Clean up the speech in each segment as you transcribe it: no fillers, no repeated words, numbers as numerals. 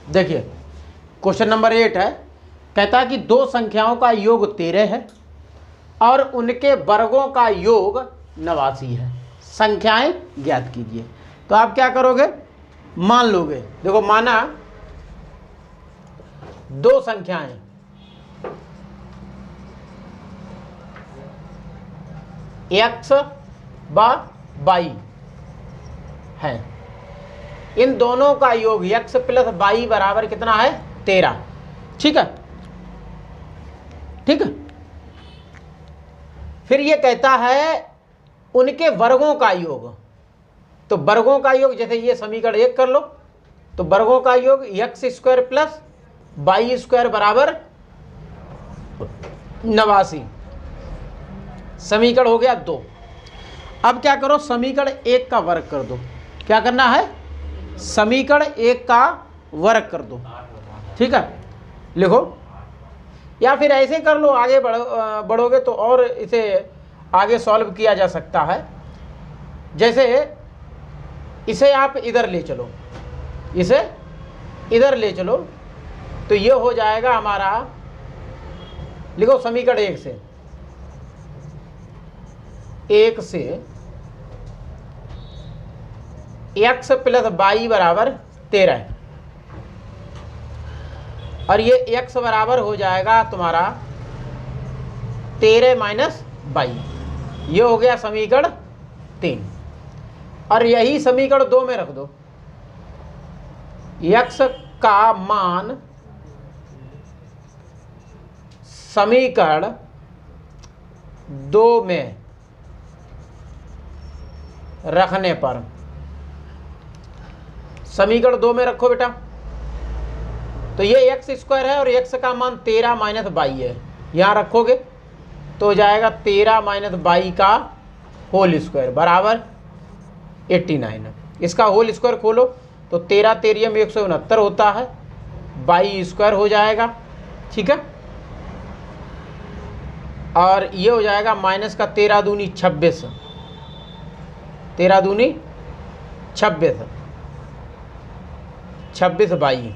देखिए question number 8 है, कहता है कि दो संख्याओं का योग 13 है और उनके वर्गों का योग 89 है, संख्याएं ज्ञात कीजिए। तो आप क्या करोगे, मान लोगे। देखो माना दो संख्याएं x व y है, इन दोनों का योग x प्लस y बराबर कितना है 13। ठीक है, ठीक है। फिर ये कहता है उनके वर्गों का योग। तो वर्गों का योग, जैसे ये समीकरण 1 कर लो, तो वर्गों का योग x square plus y square बराबर 89, समीकरण हो गया 2। अब क्या करो, समीकरण 1 का वर्ग कर दो। क्या करना है, समीकरण 1 का वर्ग कर दो। ठीक है, लिखो, या फिर ऐसे कर लो, आगे बढ़ोगे तो और इसे आगे सॉल्व किया जा सकता है। जैसे इसे आप इधर ले चलो, इसे इधर ले चलो, तो ये हो जाएगा हमारा, लिखो समीकरण 1 से x प्लस वाई बराबर 13 है, और ये x बराबर हो जाएगा तुम्हारा 13 माइनस वाई। ये हो गया समीकरण 3। और यही समीकरण 2 में रख दो। x का मान समीकरण 2 में रखने पर, समीकरण 2 में रखो बेटा, तो ये एक्स स्क्वायर है और एक्स का मान 13 माइनस वाई है, यहाँ रखोगे तो हो जाएगा 13 माइनस वाई का होल स्क्वायर बराबर 89। इसका होल स्क्वायर खोलो तो 13 तेरियम 169 होता है, वाई स्क्वायर हो जाएगा। ठीक है, और ये हो जाएगा माइनस का 13 दूनी 26, 13 दूनी 26, 26 वाई,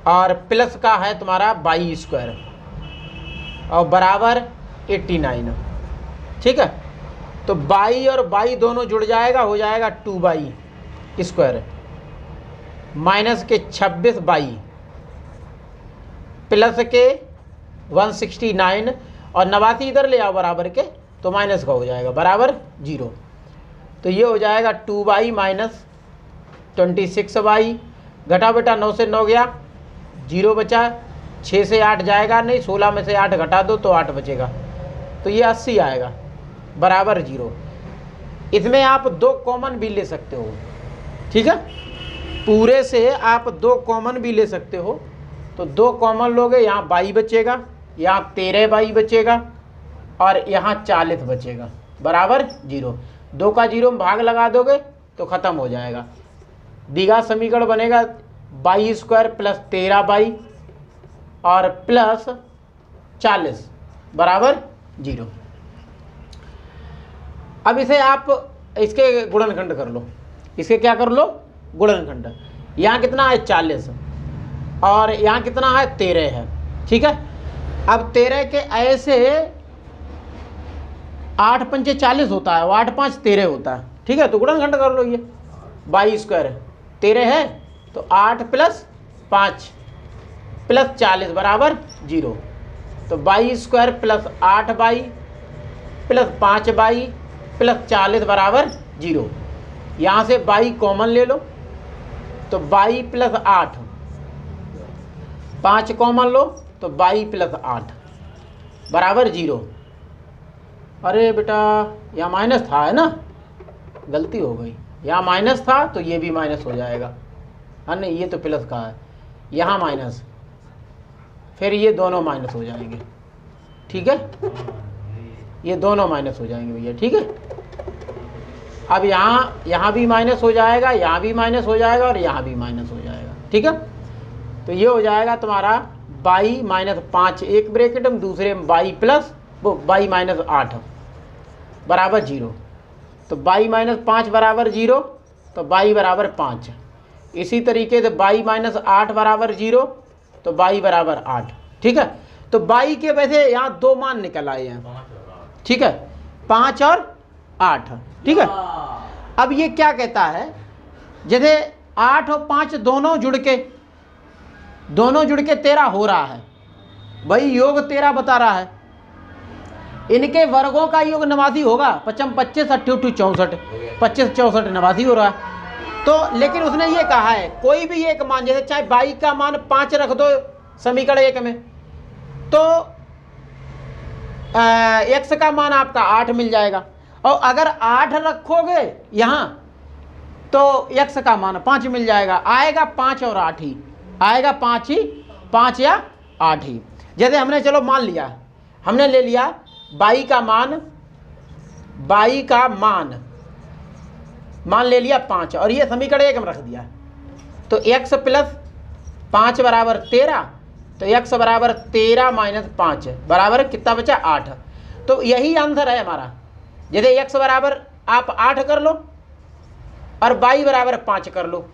और प्लस का है तुम्हारा वाई स्क्वायर और बराबर 89। ठीक है, तो वाई और वाई दोनों जुड़ जाएगा, हो जाएगा 2 वाई स्क्वायर माइनस के 26 वाई प्लस के 169, और 89 इधर ले आओ बराबर के, तो माइनस का हो जाएगा बराबर 0। तो ये हो जाएगा 2 वाई माइनस 26 वाई, घटा बेटा 9 से 9 गया, 0 बचा, 6 से 8 जाएगा नहीं, 16 में से 8 घटा दो तो 8 बचेगा, तो ये 80 आएगा बराबर 0। इसमें आप 2 कॉमन भी ले सकते हो। ठीक है, पूरे से आप 2 कॉमन भी ले सकते हो, तो 2 कॉमन लोगे, यहाँ वाई बचेगा, यहाँ 13 वाई बचेगा, और यहाँ 40 बचेगा बराबर 0। 2 का 0 में भाग लगा दोगे तो ख़त्म हो जाएगा। दिगा समीकरण बनेगा वाई स्क्वायर प्लस 13 वाई और प्लस 40 बराबर 0। अब इसे आप इसके गुणनखंड कर लो, इसके क्या कर लो, गुणनखंड। यहाँ कितना है 40 और यहाँ कितना है 13 है। ठीक है, अब 13 के ऐसे 8 पंचे 40 होता है, 8 5 13 होता है। ठीक है, तो गुणनखंड कर लो। ये वाई स्क्वायर 13 है, तो 8 प्लस 5 प्लस 40 बराबर 0। तो y square plus 8 y plus 5 y plus 40 बराबर 0। यहाँ से वाई कॉमन ले लो, तो वाई प्लस 8, 5 कॉमन लो तो वाई प्लस 8 बराबर 0। अरे बेटा यहाँ माइनस था, है ना, गलती हो गई, यहाँ माइनस था तो ये भी माइनस हो जाएगा, है नहीं, ये तो प्लस का है, यहाँ माइनस, फिर ये दोनों माइनस हो जाएंगे। ठीक है, ये दोनों माइनस हो जाएंगे भैया। ठीक है, अब यहाँ भी माइनस हो जाएगा, यहाँ भी माइनस हो जाएगा, और यहाँ भी माइनस हो जाएगा। ठीक है, तो ये हो जाएगा तुम्हारा वाई माइनस 5 एक ब्रैकेट में, दूसरे में वाई प्लस वाई माइनस 8 बराबर 0। तो वाई माइनस 5 बराबर 0, तो वाई बराबर 5, इसी तरीके से y माइनस 8 बराबर 0, तो y बराबर 8। ठीक है, तो y के वैसे यहाँ दो मान निकल आए हैं। ठीक है, 5 और 8। ठीक है, अब ये क्या कहता है, जैसे 8 और 5 दोनों जुड़ के 13 हो रहा है, भाई योग 13 बता रहा है। इनके वर्गों का योग 89 होगा, 55 25 88 64, 25 64 89 हो रहा है। तो लेकिन उसने ये कहा है कोई भी एक मान, जैसे चाहे y का मान 5 रख दो समीकरण 1 में, तो x का मान आपका 8 मिल जाएगा, और अगर 8 रखोगे यहाँ तो x का मान 5 मिल जाएगा। आएगा 5 और 8 ही आएगा, 5 या 8 ही। जैसे हमने चलो मान लिया, हमने ले लिया y का मान ले लिया 5, और ये समीकरण 1 में रख दिया, तो x प्लस 5 बराबर 13, तो x बराबर 13 माइनस 5 बराबर कितना बचा 8। तो यही आंसर है हमारा। जैसे x बराबर आप 8 कर लो और y बराबर 5 कर लो,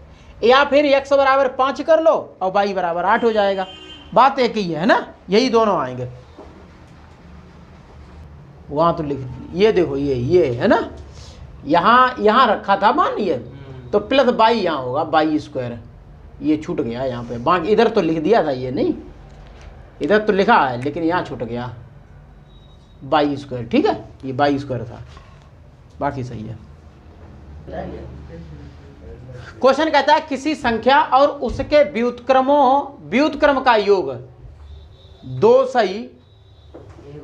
या फिर x बराबर 5 कर लो और y बराबर 8 हो जाएगा। बात एक ही है ना, यही दोनों आएंगे। वहां तो लिख, ये देखो ये है ना, यहाँ रखा था मान लिया, तो प्लस y यहाँ होगा y स्क्वायर, ये छूट गया यहाँ पे। बाकी इधर तो लिख दिया था, ये नहीं, इधर तो लिखा है लेकिन यहाँ छूट गया y स्क्वायर। ठीक है, ये y स्क्वायर था, बाकी सही है। क्वेश्चन कहता है किसी संख्या और उसके व्युत्क्रम का योग 2 सही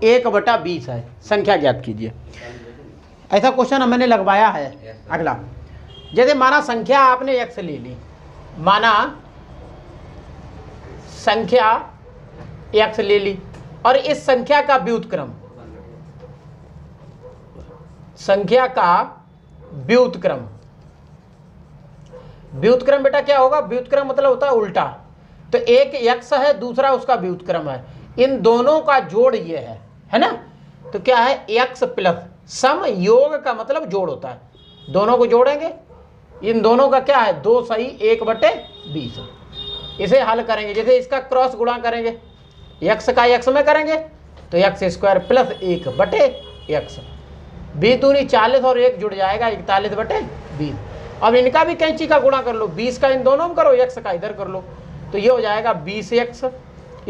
1/20 है, संख्या ज्ञात कीजिए। ऐसा क्वेश्चन मैंने लगवाया है। अगला, जैसे माना संख्या आपने x ले ली, माना संख्या x ले ली, और इस संख्या का व्युत्क्रम, संख्या का व्युत्क्रम बेटा क्या होगा, व्युत्क्रम मतलब होता है उल्टा। तो एक x है, दूसरा उसका व्युत्क्रम है, इन दोनों का जोड़ ये है ना। तो क्या है, x प्लस सम, योग का मतलब जोड़ होता है, दोनों को जोड़ेंगे, इन दोनों का क्या है 2 सही 1/20। इसे हल करेंगे, जैसे इसका क्रॉस गुणा करेंगे, x का x में करेंगे तो x स्क्वायर प्लस 1/x, 20 दूनी 40 और 1 जुड़ जाएगा 41/20। अब इनका भी कैंची का गुणा कर लो, 20 का इन दोनों में करो, x का इधर कर लो, तो ये हो जाएगा 20x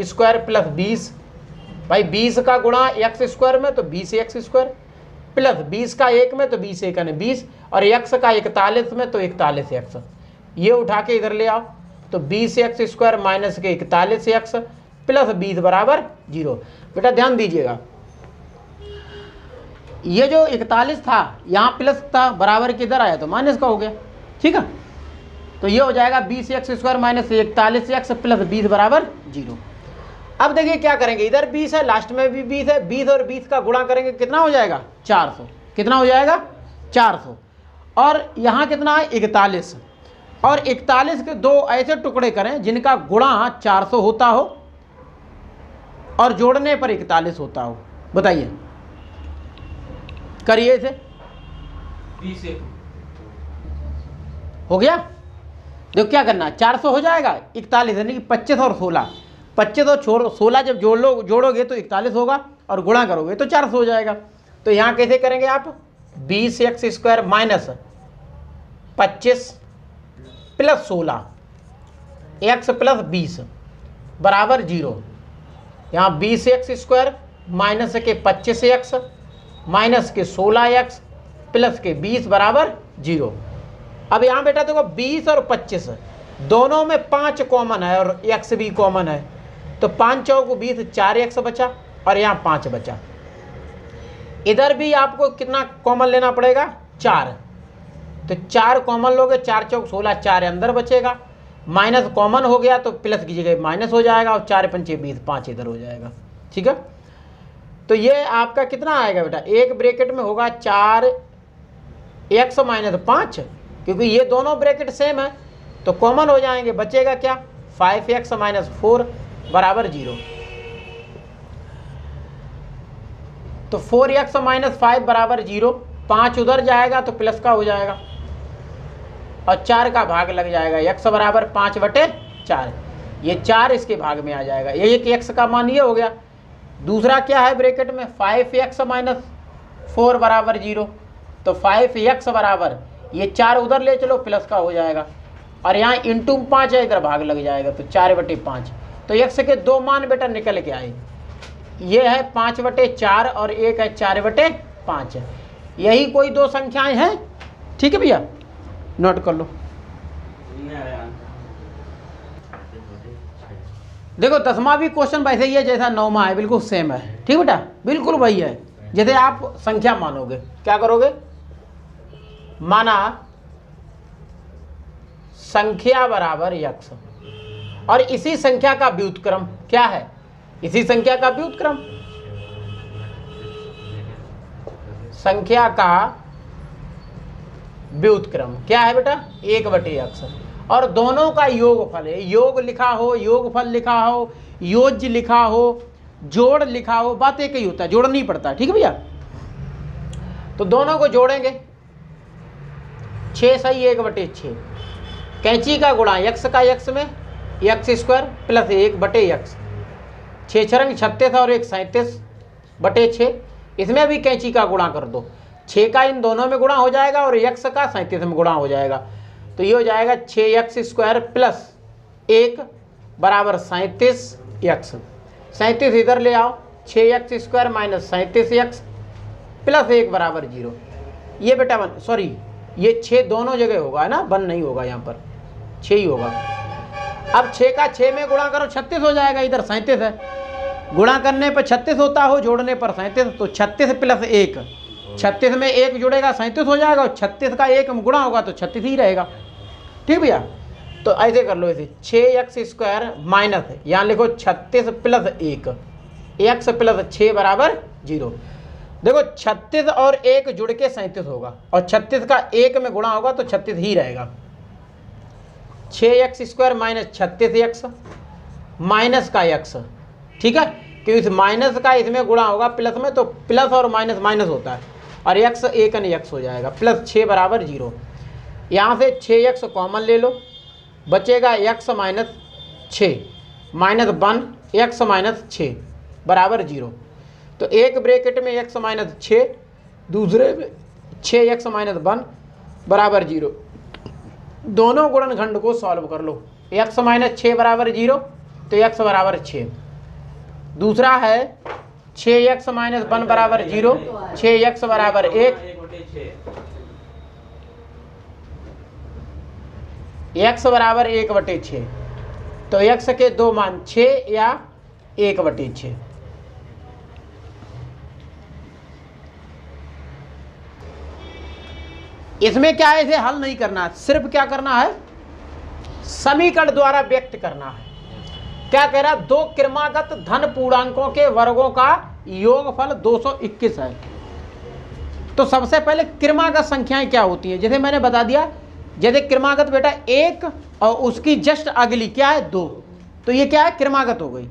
स्क्वायर प्लस 20। भाई 20 का गुणा x स्क्वायर में तो 20x स्क्वायर, प्लस 20 का 1 में तो 20 1 20, और x का 41 में तो 41x। ये उठा के इधर ले आओ, तो 20x स्क्वायर माइनस के 41x प्लस 20 बराबर 0। बेटा ध्यान दीजिएगा, ये जो 41 था यहाँ प्लस था, बराबर किधर आया तो माइनस का हो गया। ठीक है, तो ये हो जाएगा 20x square minus 41x plus 20 बराबर 0। अब देखिए क्या करेंगे, इधर 20 है, लास्ट में भी 20 है, 20 और 20 का गुणा करेंगे कितना हो जाएगा 400। कितना हो जाएगा 400, और यहाँ कितना है 41, और 41 के दो ऐसे टुकड़े करें जिनका गुणा 400 होता हो और जोड़ने पर 41 होता हो। बताइए, करिए इसे। 20 हो गया, देखो क्या करना है, 400 हो जाएगा 41, यानी कि 25 और 16, 25 और 16 जब जोड़ोगे तो 41 होगा, और गुणा करोगे तो 400 हो जाएगा। तो यहाँ कैसे करेंगे आप, 20x square minus 25 plus 16 x plus 20 बराबर 0। यहाँ 20x स्क्वायर माइनस के 25x माइनस के 16x प्लस के 20 बराबर 0। अब यहाँ बेटा देखो 20 और 25 दोनों में 5 कॉमन है और x भी कॉमन है, तो 5 चौक 20, 4x बचा और यहाँ 5 बचा। इधर भी आपको कितना कॉमन लेना पड़ेगा 4, तो 4 कॉमन लोगे, 4 चौक 16, 4 अंदर बचेगा, माइनस कॉमन हो गया तो प्लस की जगह माइनस हो जाएगा, और 4 पंचे 20, 5 इधर हो जाएगा। ठीक है, तो ये आपका कितना आएगा बेटा, एक ब्रैकेट में होगा 4x माइनस 5, क्योंकि ये दोनों ब्रैकेट सेम है तो कॉमन हो जाएंगे, बचेगा क्या 5x माइनस 4 बराबर 0। तो 4x माइनस 5 बराबर 0, 5 उधर जाएगा तो प्लस का हो जाएगा, और 4 का भाग लग जाएगा, x बराबर 5/4, ये 4 इसके भाग में आ जाएगा, ये एक x का मान ये हो गया। दूसरा क्या है ब्रैकेट में 5x - 4 बराबर 0, तो 5x बराबर ये 4 उधर ले चलो प्लस का हो जाएगा, और यहाँ इंटू 5 है, इधर भाग लग जाएगा, तो 4/5। तो x के 2 मान बेटा निकल के आए, ये है 5/4 और एक है 4/5। यही कोई 2 संख्याएं हैं, ठीक है भैया, नोट कर लो। देखो 10वां भी क्वेश्चन वैसे ही है जैसा 9वां है, बिल्कुल सेम है, ठीक बेटा, बिल्कुल वही है। जैसे आप संख्या मानोगे, क्या करोगे, माना संख्या बराबर x, और इसी संख्या का व्युत्क्रम क्या है, इसी संख्या का व्युत्क्रम, संख्या का व्युत्क्रम क्या है बेटा 1/x, और दोनों का योगफल है, योग लिखा हो, योगफल लिखा हो, योज्य लिखा हो, जोड़ लिखा हो, बात एक ही होता है, जोड़ नहीं पड़ता, ठीक है भैया। तो दोनों को जोड़ेंगे, 6 सही 1/6, कैंची का गुणा x का x में x² प्लस 1/x, 6 छरंग 36 और 1 37/6, इसमें भी कैंची का गुणा कर दो, 6 का इन दोनों में गुणा हो जाएगा और x का 37 में गुणा हो जाएगा, तो ये हो जाएगा 6x² प्लस 1 बराबर 37x, 37 इधर ले आओ, 6x² - 37x प्लस 1 बराबर 0, ये बेटा 1, सॉरी ये 6 दोनों जगह होगा है ना, 1 नहीं होगा, यहाँ पर 6 ही होगा। अब 6 का 6 में गुणा करो 36 हो जाएगा, इधर 37 है, गुणा करने पर 36 होता हो, जोड़ने पर 37, तो 36 प्लस 1, 36 में 1 जुड़ेगा 37 हो जाएगा, और 36 का 1 में गुणा होगा तो 36 ही रहेगा, ठीक भैया। तो ऐसे कर लो, ऐसे 6x² माइनस, यहाँ लिखो 36 प्लस 1, x प्लस 6 बराबर 0। देखो 36 और 1 जुड़ के 37 होगा, और 36 का 1 में गुणा होगा तो 36 ही रहेगा, 6x² माइनस 36x माइनस का x, ठीक है, क्योंकि इस माइनस का इसमें गुणा होगा प्लस में, तो प्लस और माइनस माइनस होता है, और x 1 न x हो जाएगा, प्लस 6 बराबर 0। यहाँ से 6x कॉमन ले लो, बचेगा x - 6 माइनस 1 x - 6 बराबर 0, तो एक ब्रैकेट में x - 6, दूसरे में 6x - 1 बराबर 0, दोनों गुणनखंड को सॉल्व कर लो, x - 6 बराबर 0, तो x बराबर 6, दूसरा है 6x - 1 बराबर 0, 6x बराबर 1, x बराबर 1/6, तो x के 2 मान 6 या 1/6। इसमें क्या है, इसे हल नहीं करना, सिर्फ क्या करना है, समीकरण द्वारा व्यक्त करना है। क्या कह रहा, 2 क्रमागत धन पूर्णांकों के वर्गों का योगफल 221 है। तो सबसे पहले क्रमागत संख्याएं क्या होती हैं, जैसे मैंने बता दिया, जैसे क्रमागत बेटा 1 और उसकी जस्ट अगली क्या है 2, तो ये क्या है क्रमागत हो गई,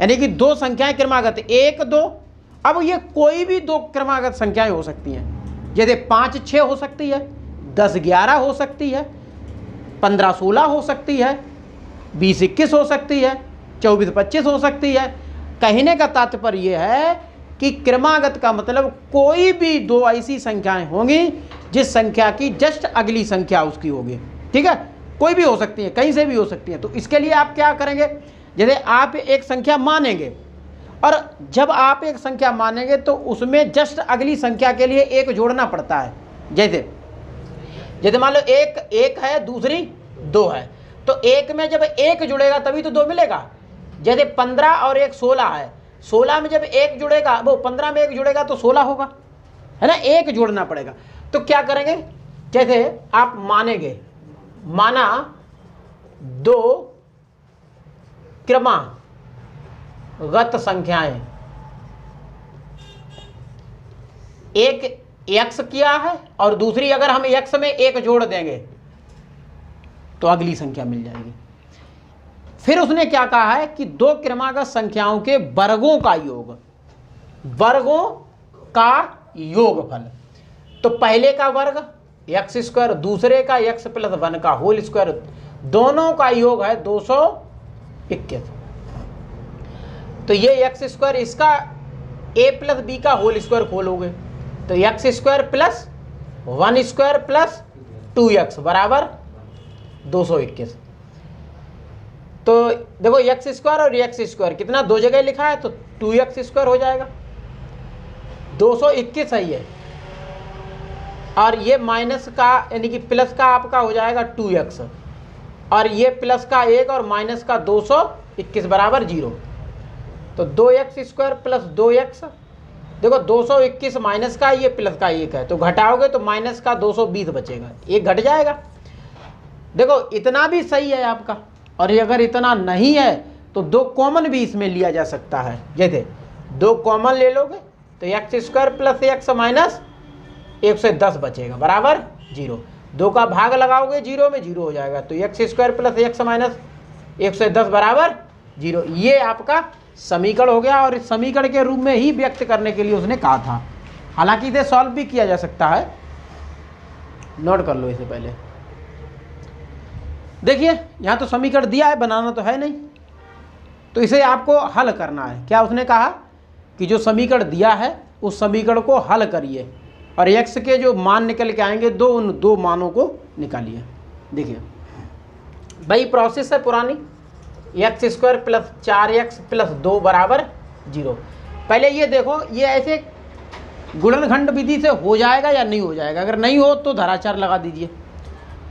यानी कि 2 संख्याएं क्रमागत, 1 2। अब ये कोई भी 2 क्रमागत संख्याएं हो सकती हैं, जैसे 5 6 हो सकती है, 10 11 हो सकती है, 15 16 हो सकती है, 20 21 हो सकती है, 24 25 हो सकती है। कहने का तात्पर्य यह है कि क्रमागत का मतलब कोई भी 2 ऐसी संख्याएं होंगी जिस संख्या की जस्ट अगली संख्या उसकी होगी, ठीक है, कोई भी हो सकती है, कहीं से भी हो सकती है। तो इसके लिए आप क्या करेंगे, जैसे आप एक संख्या मानेंगे, और जब आप एक संख्या मानेंगे तो उसमें जस्ट अगली संख्या के लिए 1 जोड़ना पड़ता है। जैसे मान लो 1 है, दूसरी 2 है, तो 1 में जब 1 जुड़ेगा तभी तो 2 मिलेगा। जैसे 15 और 1 16 है, 16 में जब 1 जुड़ेगा, वो 15 में 1 जुड़ेगा तो 16 होगा, है ना, 1 जोड़ना पड़ेगा। तो क्या करेंगे, जैसे आप मानेंगे, माना 2 क्रमागत संख्याएं, एक x किया है और दूसरी अगर हम x में 1 जोड़ देंगे तो अगली संख्या मिल जाएगी। फिर उसने क्या कहा है कि 2 क्रमागत संख्याओं के वर्गों का योग, वर्गों का योगफल। तो पहले का वर्ग एक्स स्क्वायर, दूसरे का एक्स प्लस 1 का होल स्क्वायर, दोनों का योग है 221। तो ये एक्स स्क्वायर, इसका ए प्लस बी का होल स्क्वायर खोलोगे तो x square plus 1 square plus 2x बराबर 221। तो देखो एक्स स्क्वायर और एक्स स्क्वायर कितना दो जगह लिखा है, तो 2x स्क्वायर हो जाएगा, 221 सही है। और ये माइनस का यानी कि प्लस का आपका हो जाएगा 2x, और ये प्लस का 1 और माइनस का 221 बराबर 0। तो 2x स्क्वायर प्लस 2x, देखो 221 माइनस का, ये प्लस का 1 है, तो घटाओगे तो माइनस का 220 बचेगा, एक घट जाएगा। देखो इतना भी सही है आपका, और ये अगर इतना नहीं है तो 2 कॉमन भी इसमें लिया जा सकता है। जैसे 2 कॉमन ले लोगे तो x square plus x minus 110 बचेगा बराबर 0। 2 का भाग लगाओगे 0 में, 0 हो जाएगा, तो x square plus x minus 110 बराबर 0। ये आपका समीकरण हो गया, और इस समीकरण के रूप में ही व्यक्त करने के लिए उसने कहा था। हालांकि इसे सॉल्व भी किया जा सकता है, नोट कर लो इसे पहले। देखिए यहाँ तो समीकरण दिया है, बनाना तो है नहीं, तो इसे आपको हल करना है। क्या उसने कहा कि जो समीकरण दिया है उस समीकरण को हल करिए, और x के जो मान निकल के आएंगे उन 2 मानों को निकालिए। देखिए भाई प्रोसेस है पुरानी, x square plus 4x plus 2 बराबर 0। पहले ये देखो ये ऐसे गुणनखंड विधि से हो जाएगा या नहीं हो जाएगा। अगर नहीं हो तो धराचार लगा दीजिए।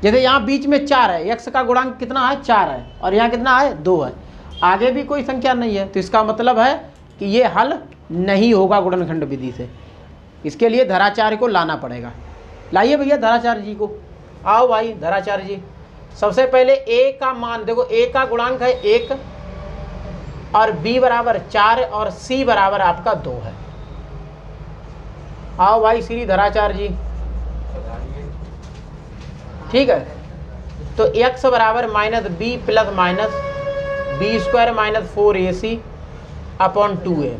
जैसे यहाँ बीच में 4 है, x का गुणांक कितना है 4 है, और यहाँ कितना है 2 है, आगे भी कोई संख्या नहीं है, तो इसका मतलब है कि ये हल नहीं होगा गुणनखंड विधि से। इसके लिए धराचार्य को लाना पड़ेगा। लाइए भैया धराचार्य जी को, आओ भाई धराचार्य जी। सबसे पहले a का मान देखो, a का गुणांक है 1, और b बराबर 4, और c बराबर आपका 2 है। आओ भाई श्री धराचार्य जी, ठीक है। तो x बराबर minus b plus minus b square minus 4ac upon 2a।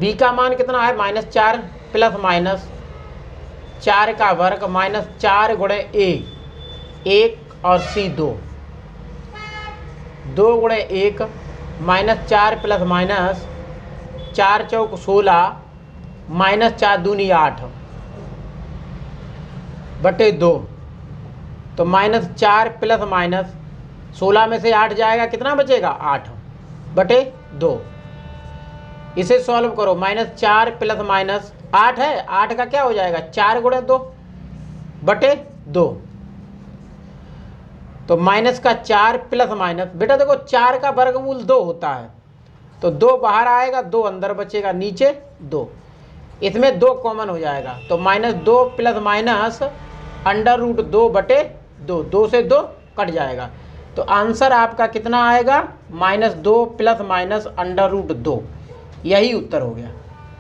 b का मान कितना है -4 प्लस माइनस 4 का वर्ग माइनस 4 गुणे a 1 और c 2, 2 गुणे 1 माइनस 4 प्लस माइनस 4 चौक 16 माइनस 4 दूनी 8 बटे 2, तो माइनस 4 प्लस माइनस 16 में से 8 जाएगा, कितना बचेगा 8 बटे 2। इसे सॉल्व करो, -4 प्लस माइनस 8 है, 8 का क्या हो जाएगा 4 गुणे 2 बटे 2, तो माइनस का 4 प्लस माइनस, बेटा देखो 4 का वर्गमूल 2 होता है, तो 2 बाहर आएगा, 2 अंदर बचेगा, नीचे 2, इसमें 2 कॉमन हो जाएगा, तो -2 प्लस माइनस अंडर रूट 2 बटे 2, 2 से 2 कट जाएगा, तो आंसर आपका कितना आएगा -2 प्लस माइनस अंडर रूट 2। यही उत्तर हो गया,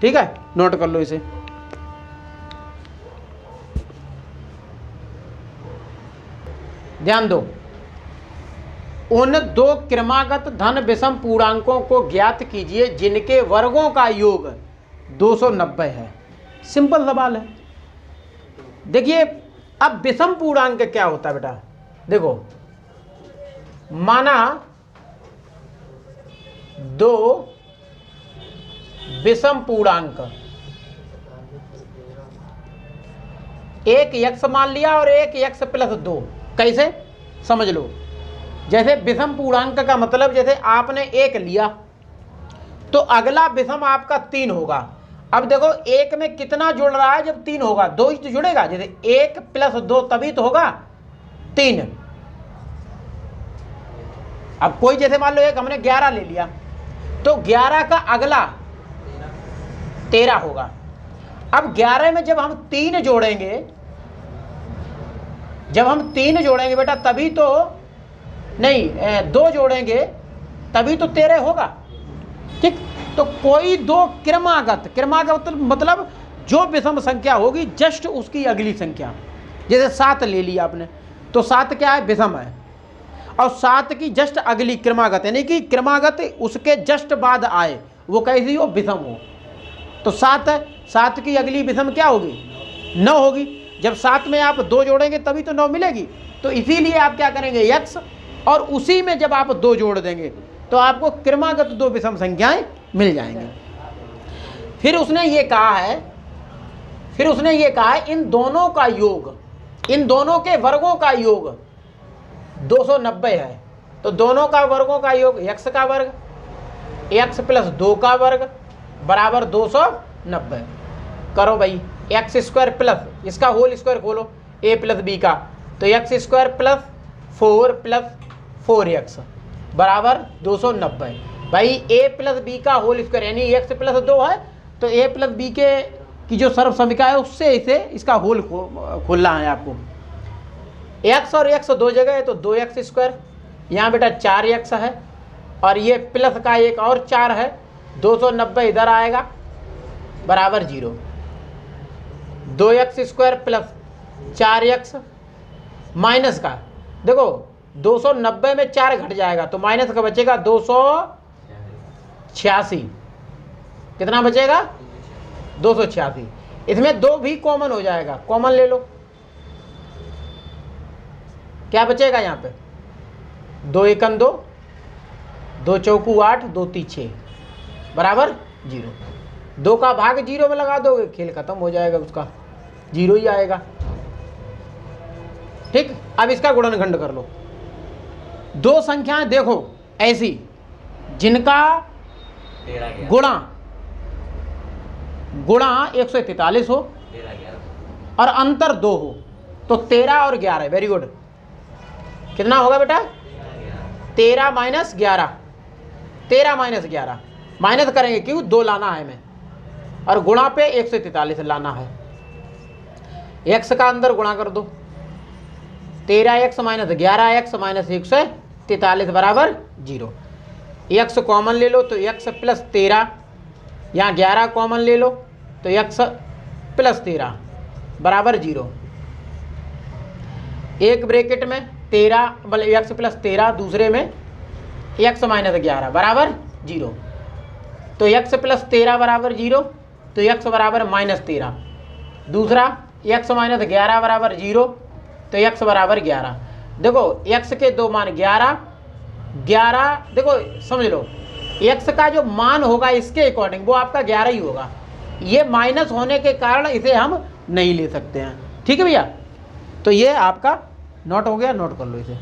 ठीक है, नोट कर लो इसे। ध्यान दो, उन 2 क्रमागत धन विषम पूर्णांकों को ज्ञात कीजिए जिनके वर्गों का योग 290 है। सिंपल सवाल है। देखिए अब विषम पूर्णांक क्या होता है बेटा, देखो माना 2 विषम पूर्णांक, एक x मान लिया और एक x प्लस 2, कैसे समझ लो। जैसे विषम पूर्णांक का मतलब जैसे आपने 1 लिया तो अगला विषम आपका 3 होगा। अब देखो 1 में कितना जुड़ रहा है, जब 3 होगा 2 ही तो जुड़ेगा, जैसे 1 प्लस 2 तभी तो होगा 3। अब कोई जैसे मान लो एक हमने 11 ले लिया तो 11 का अगला 13 होगा। अब 11 में जब हम 3 जोड़ेंगे, जब हम 3 जोड़ेंगे बेटा तभी तो नहीं 2 जोड़ेंगे तभी तो 13 होगा, ठीक। तो कोई 2 क्रमागत, क्रमागत मतलब जो विषम संख्या होगी जस्ट उसकी अगली संख्या, जैसे 7 ले लिया आपने तो 7 क्या है विषम है, और 7 की जस्ट अगली क्रमागत यानी कि क्रमागत उसके जस्ट बाद आए वो कैसी हो विषम हो। तो 7 है, 7 की अगली विषम क्या होगी 9 होगी। जब साथ में आप 2 जोड़ेंगे तभी तो 9 मिलेगी। तो इसीलिए आप क्या करेंगे x, और उसी में जब आप 2 जोड़ देंगे तो आपको क्रमागत 2 विषम संख्याएं मिल जाएंगी। फिर उसने ये कहा है इन दोनों का योग, इन दोनों के वर्गों का योग 290 है। तो दोनों का वर्गों का योग x का वर्ग, x प्लस 2 का वर्ग बराबर 290। करो भाई, एक्स स्क्वायर प्लस इसका होल स्क्वायर खोलो a प्लस बी का, तो x square plus 4 plus 4x बराबर 290। भाई a प्लस बी का होल स्क्वायर यानी x प्लस 2 है, तो a प्लस बी की जो सर्व समीका है उससे इसे इसका होल खोलना है आपको। x और x 2 जगह है तो 2x स्क्वायर, यहाँ बेटा 4x है, और ये प्लस का एक और 4 है, 290 इधर आएगा बराबर 0। 2x square plus 4x minus का, देखो 290 में 4 घट जाएगा तो माइनस का बचेगा 286। कितना बचेगा? 286। इसमें 2 भी कॉमन हो जाएगा, कॉमन ले लो। क्या बचेगा यहाँ पे? 2 एकम 2, 2 चौकू 8, 2 ती 6 बराबर 0। 2 का भाग 0 में लगा दोगे, खेल खत्म हो जाएगा, उसका 0 ही आएगा। ठीक, अब इसका गुणनखंड कर लो। 2 संख्याएं देखो ऐसी जिनका गुणा 143 हो और अंतर 2 हो, तो 13 और 11। Very good. कितना होगा बेटा? 13 माइनस 11, 13 माइनस 11 माइनस करेंगे क्यों? 2 लाना है हमें, और गुणा पे 143 लाना है। x का अंदर गुणा कर दो, 13x माइनस 11x माइनस 143 बराबर 0। x कॉमन ले लो तो x प्लस 13, यहाँ 11 कॉमन ले लो तो x प्लस 13 बराबर 0। एक ब्रैकेट में 13 मतलब x प्लस 13, दूसरे में x माइनस 11 बराबर 0। तो x प्लस 13 बराबर 0, तो x बराबर माइनस 13। दूसरा x माइनस 11 बराबर 0, तो x बराबर 11। देखो x के 2 मान 11, देखो समझ लो x का जो मान होगा इसके अकॉर्डिंग वो आपका 11 ही होगा। ये माइनस होने के कारण इसे हम नहीं ले सकते हैं। ठीक है भैया, तो ये आपका नोट हो गया, नोट कर लो इसे।